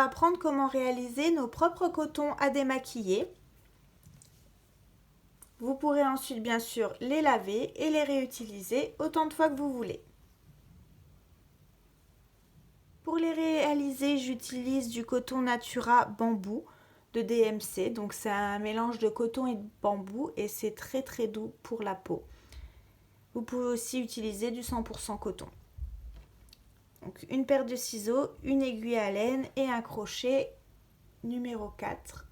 va apprendre comment réaliser nos propres cotons à démaquiller. Vous pourrez ensuite bien sûr les laver et les réutiliser autant de fois que vous voulez. Pour les réaliser, j'utilise du coton Natura bambou de DMC. Donc c'est un mélange de coton et de bambou et c'est très doux pour la peau. Vous pouvez aussi utiliser du 100% coton. Donc une paire de ciseaux, une aiguille à laine et un crochet numéro 4.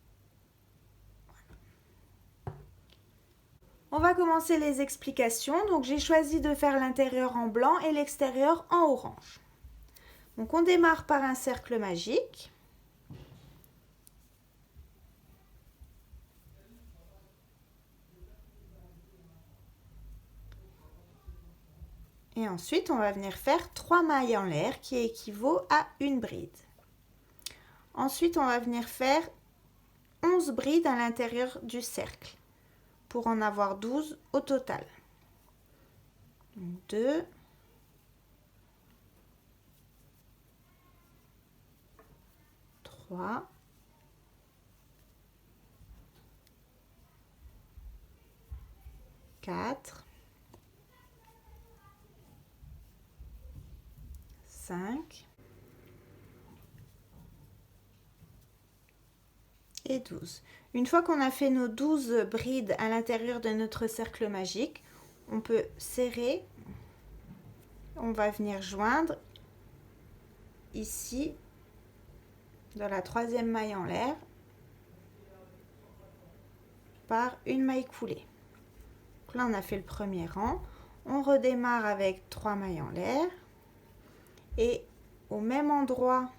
On va commencer les explications. Donc j'ai choisi de faire l'intérieur en blanc et l'extérieur en orange. Donc on démarre par un cercle magique. Et ensuite, on va venir faire 3 mailles en l'air qui équivaut à une bride. Ensuite, on va venir faire 11 brides à l'intérieur du cercle pour en avoir 12 au total. Donc 2, 3, 4, 5 et 12. Une fois qu'on a fait nos 12 brides à l'intérieur de notre cercle magique, on peut serrer, on va venir joindre ici dans la 3e maille en l'air par une maille coulée. Donc là on a fait le premier rang, on redémarre avec 3 mailles en l'air et au même endroit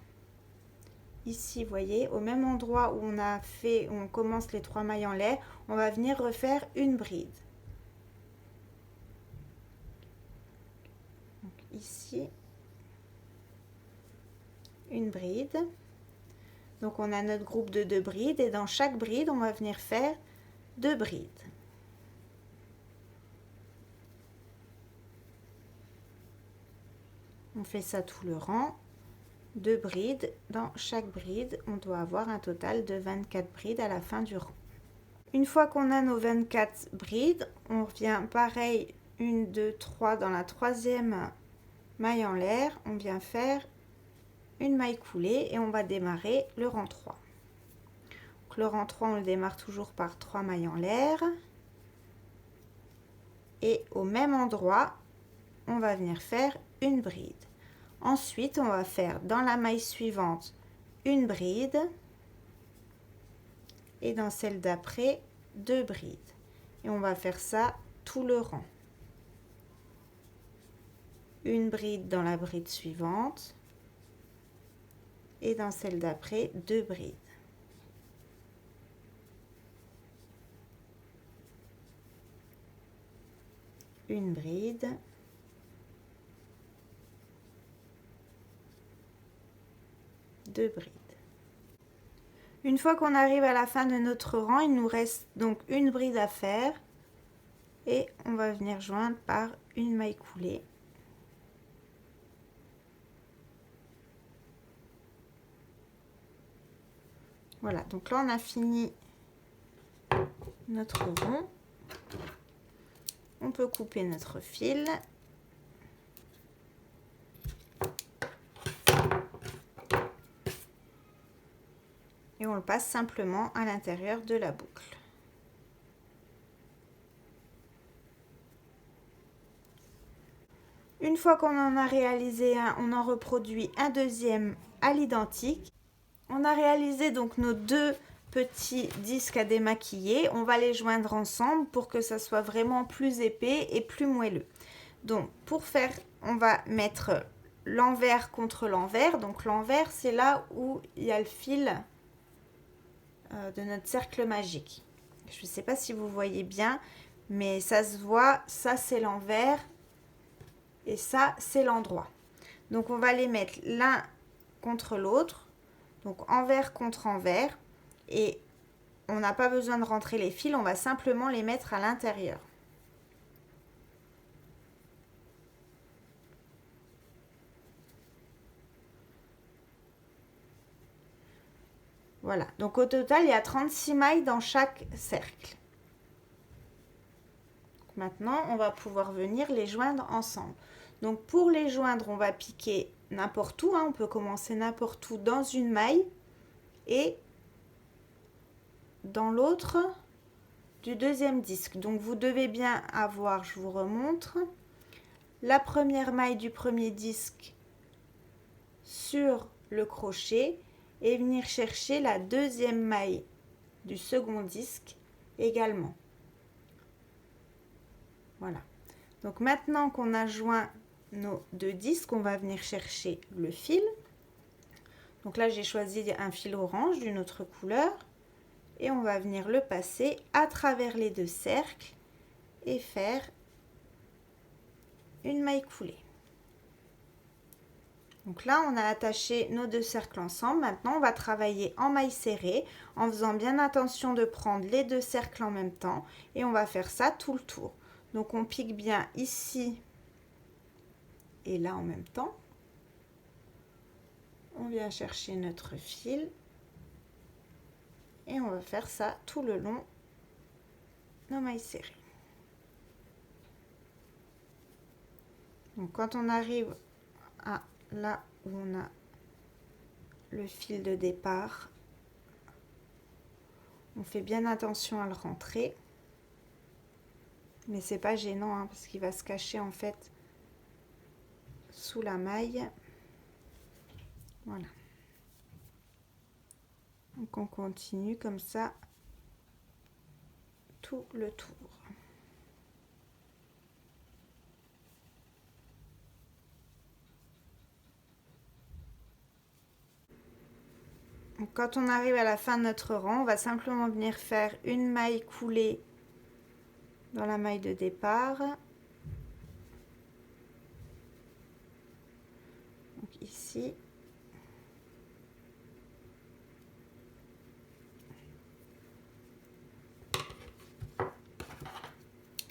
ici, vous voyez, au même endroit où on commence les 3 mailles en l'air, on va venir refaire une bride. Donc ici, une bride. Donc on a notre groupe de 2 brides et dans chaque bride, on va venir faire 2 brides. On fait ça tout le rang. 2 brides. Dans chaque bride, on doit avoir un total de 24 brides à la fin du rang. Une fois qu'on a nos 24 brides, on revient pareil, 1, 2, 3 dans la 3e maille en l'air. On vient faire une maille coulée et on va démarrer le rang 3. Donc, le rang 3, on le démarre toujours par 3 mailles en l'air. Et au même endroit, on va venir faire une bride. Ensuite, on va faire dans la maille suivante une bride et dans celle d'après 2 brides. Et on va faire ça tout le rang. Une bride dans la bride suivante et dans celle d'après 2 brides. Une bride. Deux brides. Une fois qu'on arrive à la fin de notre rang, il nous reste donc une bride à faire et on va venir joindre par une maille coulée. Voilà, donc là on a fini notre rond. On peut couper notre fil. Et on le passe simplement à l'intérieur de la boucle. Une fois qu'on en a réalisé un, on en reproduit un deuxième à l'identique. On a réalisé donc nos 2 petits disques à démaquiller. On va les joindre ensemble pour que ça soit vraiment plus épais et plus moelleux. Donc pour faire, on va mettre l'envers contre l'envers. Donc l'envers, c'est là où il y a le fil de notre cercle magique. Je ne sais pas si vous voyez bien, mais ça se voit, ça c'est l'envers et ça c'est l'endroit. Donc on va les mettre l'un contre l'autre, donc envers contre envers, et on n'a pas besoin de rentrer les fils, on va simplement les mettre à l'intérieur. Voilà, donc au total, il y a 36 mailles dans chaque cercle. Maintenant, on va pouvoir venir les joindre ensemble. Donc pour les joindre, on va piquer n'importe où, hein. On peut commencer n'importe où dans une maille et dans l'autre du deuxième disque. Donc vous devez bien avoir, je vous remontre, la première maille du premier disque sur le crochet et venir chercher la deuxième maille du second disque également. Voilà. Donc maintenant qu'on a joint nos deux disques, on va venir chercher le fil. Donc là, j'ai choisi un fil orange d'une autre couleur et on va venir le passer à travers les deux cercles et faire une maille coulée. Donc là, on a attaché nos deux cercles ensemble. Maintenant, on va travailler en maille serrée en faisant bien attention de prendre les deux cercles en même temps et on va faire ça tout le tour. Donc on pique bien ici et là en même temps. On vient chercher notre fil et on va faire ça tout le long de nos mailles serrées. Donc quand on arrive à là où on a le fil de départ, on fait bien attention à le rentrer. Mais c'est pas gênant hein, parce qu'il va se cacher en fait sous la maille. Voilà. Donc on continue comme ça tout le tour. Donc quand on arrive à la fin de notre rang, on va simplement venir faire une maille coulée dans la maille de départ. Donc ici.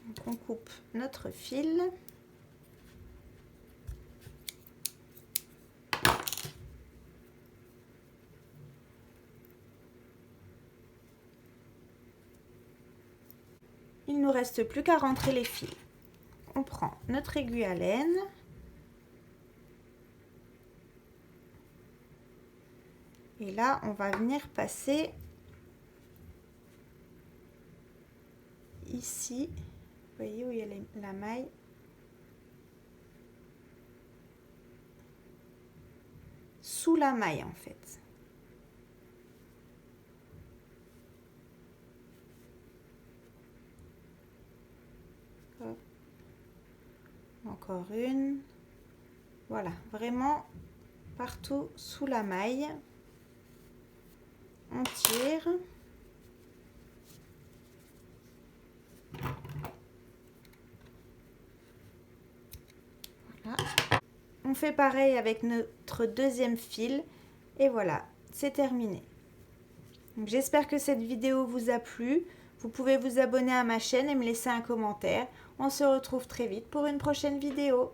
Donc on coupe notre fil. Il ne nous reste plus qu'à rentrer les fils. On prend notre aiguille à laine. Et là, on va venir passer ici. Vous voyez où il y a la maille. Sous la maille en fait. Encore une. Voilà, vraiment partout sous la maille. On tire. Voilà. On fait pareil avec notre deuxième fil. Et voilà, c'est terminé. J'espère que cette vidéo vous a plu. Vous pouvez vous abonner à ma chaîne et me laisser un commentaire. On se retrouve très vite pour une prochaine vidéo.